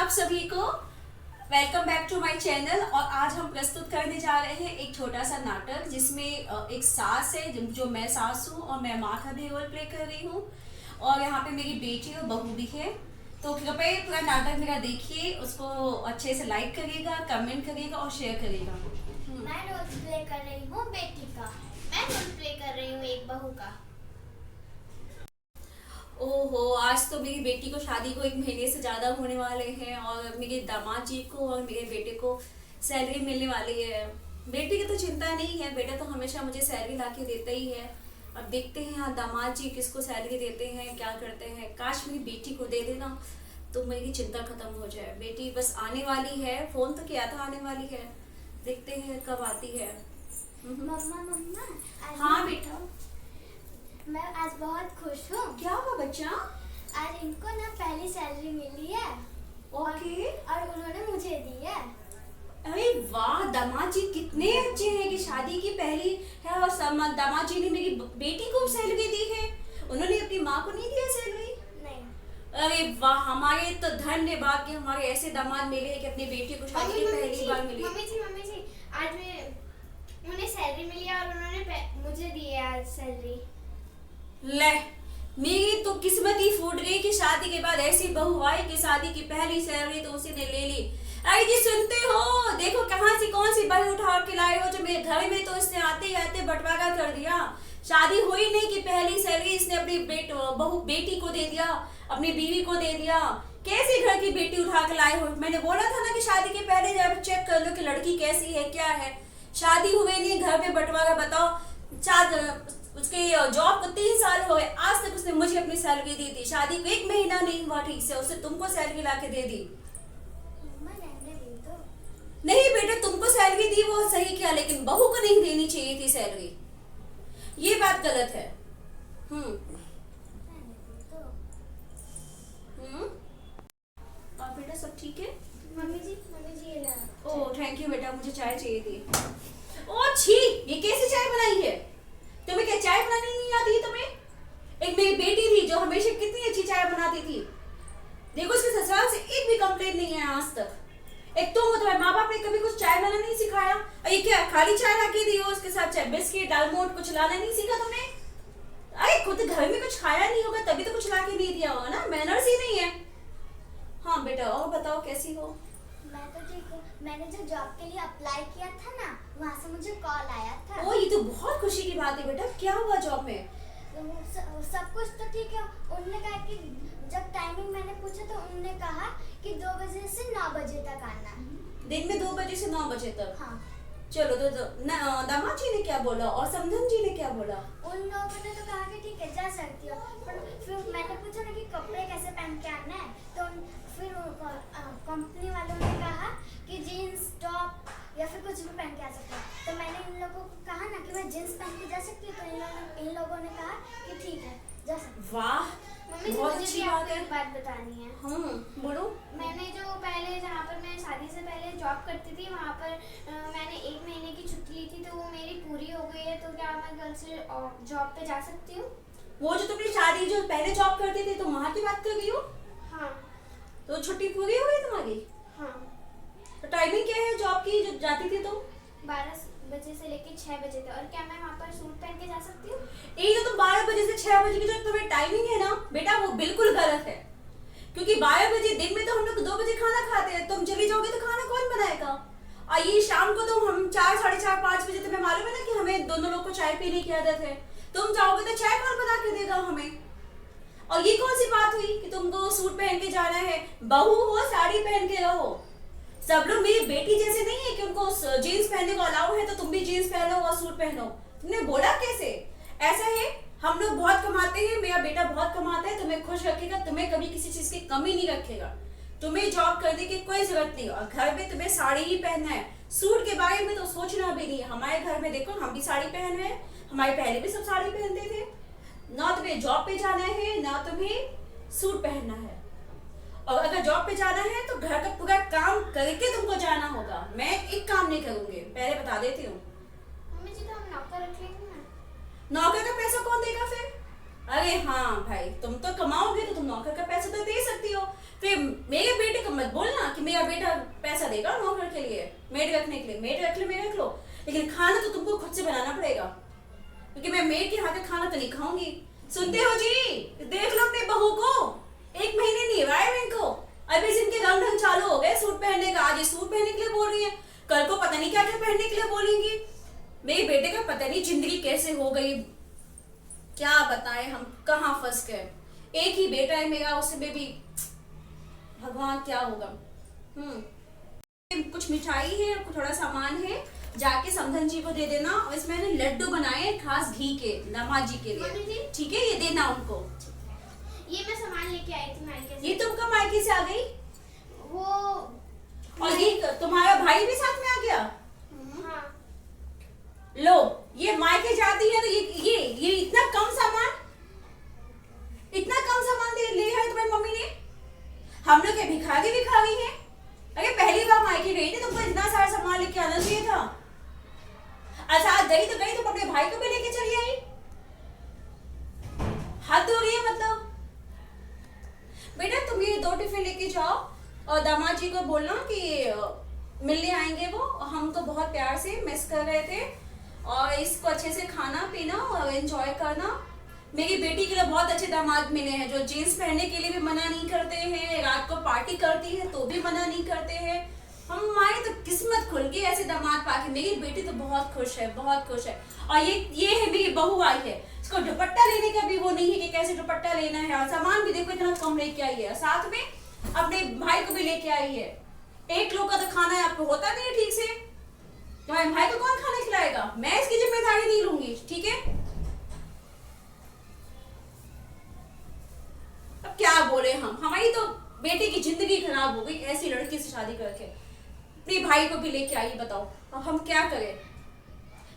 आप सभी को welcome back to my channel. और आज हम प्रस्तुत करने जा रहे हैं एक छोटा सा नाटक जिसमें एक सास है जो मैं सास हूँ और मैं माँ का भी रोल प्ले कर रही हूँ और यहाँ पे मेरी बेटी और बहू भी है। तो कृपया पूरा नाटक मेरा देखिए, उसको अच्छे से लाइक करिएगा, कमेंट करिएगा और शेयर करिएगा। मैं रोल प्ले कर रही हूँ बेटी का। मैं रोल प्ले कर रही हूँ एक बहू का। ओहो, आज तो मेरी बेटी को शादी को 1 महीने से ज़्यादा होने वाले हैं और मेरे दामाद जी को और मेरे बेटे को सैलरी मिलने वाली है। बेटी की तो चिंता नहीं है, बेटा तो हमेशा मुझे सैलरी ला के देता ही है। अब देखते हैं यहाँ दामाद जी किसको सैलरी देते हैं, क्या करते हैं। काश मेरी बेटी को दे देना तो मेरी चिंता खत्म हो जाए। बेटी बस आने वाली है, फोन तो किया था, आने वाली है, देखते हैं कब आती है। मम्मा मम्मा हाँ बेटा। मैं आज बहुत खुश हूँ। क्या हुआ बच्चा? आज इनको ना पहली सैलरी मिली है। ओके। और उन्होंने मुझे दी है। अरे वाह, दामाद जी कितने अच्छे हैं कि शादी की पहली है और दामाद जी ने मेरी बेटी को सैलरी दी है। उन्होंने अपनी माँ को नहीं दिया सैलरी? नहीं। अरे वाह, हमारे तो धन्यवाद कि हमारे ऐसे दामाद मिले हैं कि अपनी बेटी को शादी की पहली बार मिली। मम्मी जी आज उन्हें सैलरी मिली है और उन्होंने मुझे दी है आज सैलरी। ले, मेरी तो किस्मत ही फूट गई कि शादी के बाद ऐसी बहू आई कि शादी की पहली सैलरी तो उसी ने ले ली। अरे जी सुनते हो, देखो कहाँ से कौन सी बहू उठा के लाए हो जो मेरे घर में तो इसने आते ही आते बंटवारा कर दिया। शादी हुई नहीं कि पहली सैलरी इसने अपनी बेटी को दे दिया, अपनी बीवी को दे दिया। कैसे घर की बेटी उठा के लाए हो? मैंने बोला था ना कि शादी के पहले जब चेक कर लो कि लड़की कैसी है, क्या है। शादी हुई नहीं, घर में बंटवारा। बताओ, उसके जॉब को 3 साल हो गए, आज तक उसने मुझे अपनी सैलरी दी थी। शादी को 1 महीना नहीं हुआ ठीक से, उसने तुमको सैलरी ला के दे दी। तो नहीं बेटा, तुमको सैलरी दी वो सही किया, लेकिन बहू को नहीं देनी चाहिए थी सैलरी। ये बात गलत है। और बेटा सब ठीक है? मम्मी जी ये ला। ओह थैंक यू बेटा, मुझे चाय चाहिए थी। ओ छी, ये कैसे चाय बनाई है? तुम्हें क्या चाय बनानी नहीं आती है तुम्हें? एक मेरी बेटी थी जो हमेशा कितनी अच्छी चाय बनाती थी। देखो उसके ससुराल से एक भी कंप्लेंट नहीं है आज तक। एक तो तुम्हारे माँ बाप ने कभी कुछ चाय बनाना नहीं सिखाया। ये क्या खाली चाय ला के दी हो, उसके साथ चाय बिस्किट दालमोट कुछ लाना नहीं सीखा तुमने? अरे खुद घर में कुछ खाया नहीं होगा तभी तो कुछ ला के नहीं दिया होगा ना, मैनर्स ही नहीं है। हाँ बेटा, और बताओ कैसी हो? मैं तो ठीक हूँ। मैंने जो जॉब के लिए अप्लाई किया था ना, वहाँ से मुझे कॉल आया था। ओ ये तो बहुत खुशी की बात है बेटा। क्या हुआ जॉब में? सब कुछ तो ठीक है। उन्होंने कहा कि जब टाइमिंग मैंने पूछा तो उन्होंने कहा कि 2 बजे से 9 बजे तक आना है। दिन में 2 बजे से 9 बजे तक? हाँ। चलो तो दामाद जी ने क्या बोला और समधन जी ने क्या बोला? उन लोगों ने तो कहा कि ठीक है जा सकती हो, पर फिर मैंने पूछा ना कि कपड़े कैसे पहन के आना है, तो फिर कंपनी वालों ने कहा कि जीन्स टॉप या फिर कुछ भी पहन के आ सकते हो। तो मैंने इन लोगों को कहा ना कि मैं जीन्स पहन के जा सकती हूँ, तो इन लोगों ने कहा कि ठीक है जा सकती। वाह, मम्मी बहुत मुझे अच्छी भी बात आपको है। एक बात बतानी है। बोलो। मैंने जो पहले जहाँ पर मैं शादी से पहले जॉब करती थी वहाँ पर मैंने 1 महीने की छुट्टी ली थी, तो वो मेरी पूरी हो गई है। तो क्या मैं कल से जॉब पे जा सकती हूँ? वो जो तुमने शादी जो पहले जॉब करती थी तो वहाँ की बात कर रही हो? हाँ। तो छुट्टी पूरी हो गई तुम्हारी? हाँ। तो टाइमिंग क्या है जॉब की जो जाती थी तुम? 12 बजे से लेकर 6 बजे तक। और क्या मैं वहाँ पर सूट पहन के जा सकती हूँ? यही जो तुम 12 बजे से 6 बजे की जो तुम्हें टाइमिंग है ना बेटा, वो बिल्कुल गलत है। क्योंकि 12 बजे दिन में तो हम लोग 2 बजे खाना खाते हैं, तुम चली जाओगे तो खाना कौन बनाएगा? और ये शाम को तो हम 4, साढ़े 4, 5 बजे, तुम्हें मालूम है ना कि हमें दोनों लोग को चाय पीने की आदत है। तुम जाओगे तो चाय कौन बना के देगा हमें? और ये कौन सी बात हुई कि तुमको सूट पहन के जाना है? बहू हो साड़ी पहन के रहो। सब लोग मेरी बेटी जैसे नहीं है कि उनको जीन्स पहनने को अलाउ है तो तुम भी जीन्स पहनो और सूट पहनो। तुमने बोला कैसे? ऐसा है, हम लोग बहुत कमाते हैं, मेरा बेटा बहुत कमाता है, तुम्हें खुश रखेगा, तुम्हें कभी किसी चीज की कमी नहीं रखेगा। तुम्हें जॉब करने की कोई जरूरत नहीं और घर में तुम्हें साड़ी ही पहनना है। सूट के बारे में तो सोचना भी नहीं। हमारे घर में देखो, हम भी साड़ी पहन रहे हैं, हमारे पहले भी सब साड़ी पहनते थे। ना तुम्हें जॉब पे जाना है ना तुम्हें सूट पहनना है। और अगर जॉब पे जाना है तो घर का पूरा काम करके तुमको जाना होगा। मैं एक काम नहीं करूंगी, पहले बता देती हूँ। मम्मी जी तो हम नौकर रख लेंगे ना। नौकर का पैसा कौन देगा फिर? अरे हाँ भाई, तुम तो कमाओगे तो तुम नौकर का पैसा तो दे सकती हो। फिर मेरे बेटे को मत बोलना मेरा बेटा पैसा देगा नौकर के लिए, मेड रखने के लिए, मेड रख ले, मेड रख लो, लेकिन खाना तो तुमको खुद से बनाना पड़ेगा, क्योंकि मैं मेड के हाथ का खाना तो नहीं खाऊंगी। सुनते हो जी? देख लो अपने बहू को, 1 महीने नहीं हुआ है इनको, अभी से इनके रंग ढंग चालू हो गए सूट पहनने का। आज ये सूट पहनने के लिए बोल रही है, कल को पता नहीं क्या क्या पहनने के लिए बोलेंगी। मेरे बेटे का पता नहीं जिंदगी कैसे हो गई, क्या बताएं हम कहाँ फंस गए। एक ही बेटा है मेरा, उसमें भी भगवान क्या होगा। कुछ मिठाई है, थोड़ा सामान है, जाके समधन जी को दे देना। और इसमें मैंने लड्डू बनाए खास घी के दामाद जी के लिए, ठीक है? ये देना उनको। ये मैं सामान लेके आई थी मायके से। ये तुम कब मायके से आ गई? वो और ये तुम्हारा भाई भी साथ में आ गया? हाँ। लो, ये मायके जाती है तो ये इतना कम सामान ले है तुम्हारी मम्मी ने। हम लोग क्या भिखारी हैं? अरे पहली बार मायके गई थी, तुमको इतना सारा सामान लेके आना चाहिए था। अच्छा आज गई तो तुम अपने भाई को भी लेके चली आई, हद हो गई है मतलब। बेटा तुम ये 2 टिफिन लेके जाओ और दामाद जी को बोलना कि मिलने आएंगे वो, हमको बहुत प्यार से मिस कर रहे थे, और इसको अच्छे से खाना पीना और एंजॉय करना। मेरी बेटी के लिए बहुत अच्छे दामाद मिले हैं, जो जीन्स पहनने के लिए भी मना नहीं करते हैं, रात को पार्टी करती है तो भी मना नहीं करते हैं। हमारी तो किस्मत खुल गई ऐसे दामाद पाके। मेरी बेटी तो बहुत खुश है, बहुत खुश है। और ये है मेरी बहू आई है, इसको दुपट्टा लेने का भी वो नहीं है कि कैसे दुपट्टा लेना है। और सामान भी देखो इतना कम लेके आई है, साथ में अपने भाई को भी लेके आई है। एक लोग का तो खाना है आपको होता नहीं है ठीक से, तुम्हारे भाई को कौन खाना खिलाएगा? मैं इसकी जिम्मेदारी नहीं लूंगी, ठीक है? अब क्या बोले हम, हमारी तो बेटी की जिंदगी खराब हो गई ऐसी लड़की से शादी करके। अपने भाई को भी लेके आई, बताओ अब हम क्या करें?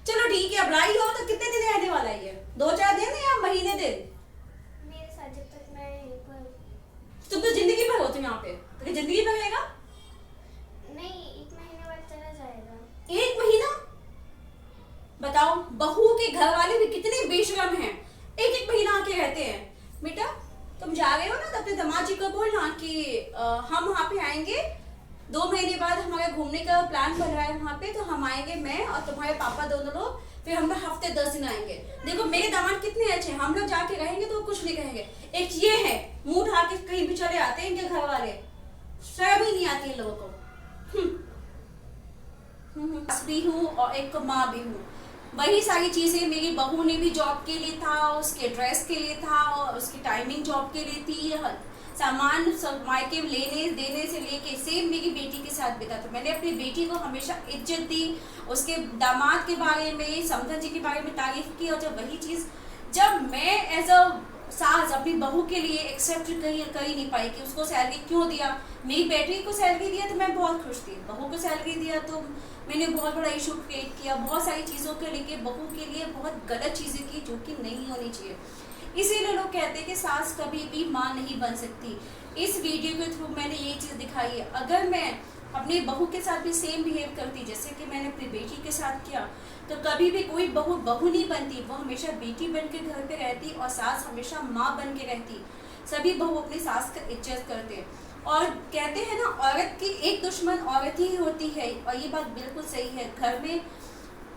चलो ठीक है, अब लाई हो तो कितने दिन रहने वाला है? 2-4 दिन या महीने दिन? मेरे साथ जब तक मैं तुम तो जिंदगी भर हो तुम यहाँ पे, तो जिंदगी भर रहेगा? नहीं, 1 महीने बाद चला जाएगा। 1 महीना? बताओ, बहू के घर वाले भी कितने बेशरम हैं, 1-1 महीना आके रहते हैं। बेटा तुम जा रहे हो ना, तो अपने दामाद जी को बोलना कि हम वहाँ पे आएंगे 2 महीने बाद, हमारे घूमने का प्लान बन रहा है वहाँ पे, तो हम आएंगे, मैं और तुम्हारे पापा दोनों लोग, फिर हम लोग हफ्ते 10 दिन आएंगे। देखो मेरे दामाद कितने अच्छे हैं, हम लोग जाके रहेंगे तो कुछ नहीं कहेंगे। एक ये है मुंह उठा के कहीं भी चले आते हैं इनके घर वाले, शर्म ही नहीं आती इन लोगों को। भी हूँ और एक माँ भी हूँ। वही सारी चीजें मेरी बहू ने भी जॉब के लिए था, उसके ड्रेस के लिए था, और उसकी टाइमिंग जॉब के लिए थी। सामान मायके लेने देने से लेके सेम मेरी बेटी के साथ बिता। तो मैंने अपनी बेटी को हमेशा इज्जत दी, उसके दामाद के बारे में, समधन जी के बारे में तारीफ की। और जब वही चीज़ जब मैं एज अ सास अपनी बहू के लिए एक्सेप्ट कर ही नहीं पाई कि उसको सैलरी क्यों दिया। मेरी बेटी को सैलरी दिया तो मैं बहुत खुश थी, बहू को सैलरी दिया तो मैंने बहुत बड़ा इशू क्रिएट किया। बहुत सारी चीज़ों के लेके बहू के लिए बहुत गलत चीज़ें की जो कि नहीं होनी चाहिए। इसीलिए लोग कहते हैं कि सास कभी भी माँ नहीं बन सकती। इस वीडियो के थ्रू मैंने ये चीज़ दिखाई है। अगर मैं अपनी बहू के साथ भी सेम बिहेव करती जैसे कि मैंने अपनी बेटी के साथ किया, तो कभी भी कोई बहू नहीं बनती, वो हमेशा बेटी बन के घर पे रहती और सास हमेशा माँ बन के रहती। सभी बहू अपनी सास का इज्जत करते हैं। और कहते हैं ना, औरत की एक दुश्मन औरत ही होती है, और ये बात बिल्कुल सही है। घर में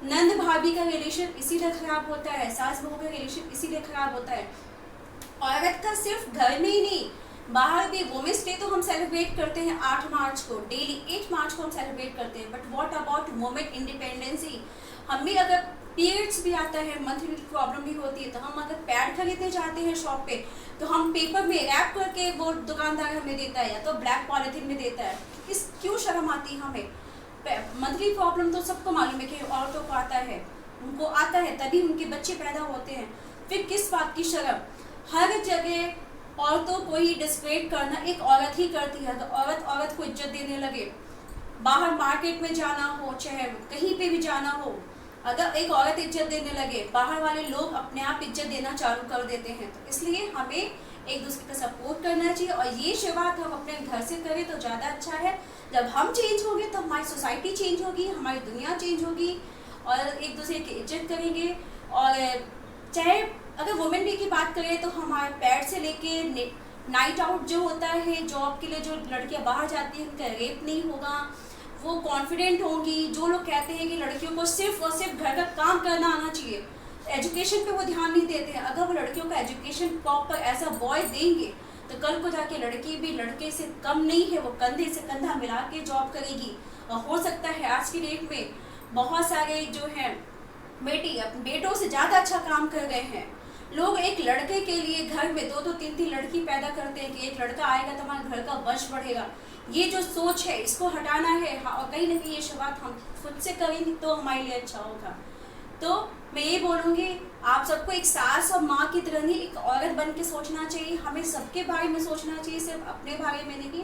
नंद भाभी का रिलेशन इसीलिए खराब होता है, सास बहू का रिलेशन इसीलिए खराब होता है। औरत का सिर्फ घर में ही नहीं, बाहर भी। वुमेन्स डे तो हम सेलिब्रेट करते हैं 8 मार्च को, डेली 8 मार्च को हम सेलिब्रेट करते हैं। But what about women independency? हमें अगर पीरियड्स भी आता है, मंथली प्रॉब्लम भी होती है, तो हम अगर पैड खरीदने जाते हैं शॉप पे, तो हम पेपर में रैप करके वो दुकानदार हमें देता है, या तो ब्लैक पॉलिथीन में देता है। क्यों शर्म आती है हमें? मंथली प्रॉब्लम तो सबको मालूम है कि औरतों को आता है, उनको आता है, तभी उनके बच्चे पैदा होते हैं। फिर किस बात की शर्म? हर जगह औरतों को ही डिस्क्रेडिट करना एक औरत ही करती है। तो औरत को इज्जत देने लगे, बाहर मार्केट में जाना हो, चाहे कहीं पे भी जाना हो, अगर एक औरत इज्जत देने लगे, बाहर वाले लोग अपने आप इज्जत देना चालू कर देते हैं। तो इसलिए हमें एक दूसरे का सपोर्ट करना चाहिए, और ये शुरुआत हम अपने घर से करें तो ज़्यादा अच्छा है। जब हम चेंज होंगे तो हमारी सोसाइटी चेंज होगी, हमारी दुनिया चेंज होगी, और एक दूसरे की इज्जत करेंगे। और चाहे अगर वुमेन डे की बात करें तो हमारे पैड से लेके नाइट आउट जो होता है जॉब के लिए, जो लड़कियां बाहर जाती हैं उनका रेप नहीं होगा, वो कॉन्फिडेंट होंगी। जो लोग कहते हैं कि लड़कियों को सिर्फ और सिर्फ घर का काम करना आना चाहिए, एजुकेशन पे वो ध्यान नहीं देते हैं, अगर वो लड़कियों का education proper as a boy देंगे तो कल को जाके लड़की भी लड़के से कम नहीं है, वो कंधे से कंधा मिला के जॉब करेगी। और हो सकता है आज की डेट में बहुत सारे जो हैं बेटी अपने बेटों से ज़्यादा अच्छा काम कर रहे हैं। लोग एक लड़के के लिए घर में 2-2 3-3 लड़की पैदा करते हैं कि एक लड़का आएगा तो हमारे घर का वंश बढ़ेगा। ये जो सोच है इसको हटाना है, और कहीं ना कहीं ये शुरुआत हम खुद से करेंगे तो हमारे लिए अच्छा होगा। तो मैं ये बोलूँगी आप सबको एक सास और माँ की तरह नहीं, एक औरत बन के सोचना चाहिए। हमें सबके बारे में सोचना चाहिए, सिर्फ अपने बारे में नहीं।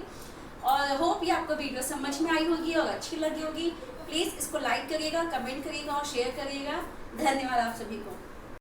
और होप ये आपको वीडियो समझ में आई होगी और अच्छी लगी होगी। प्लीज़ इसको लाइक करिएगा, कमेंट करिएगा और शेयर करिएगा। धन्यवाद आप सभी को।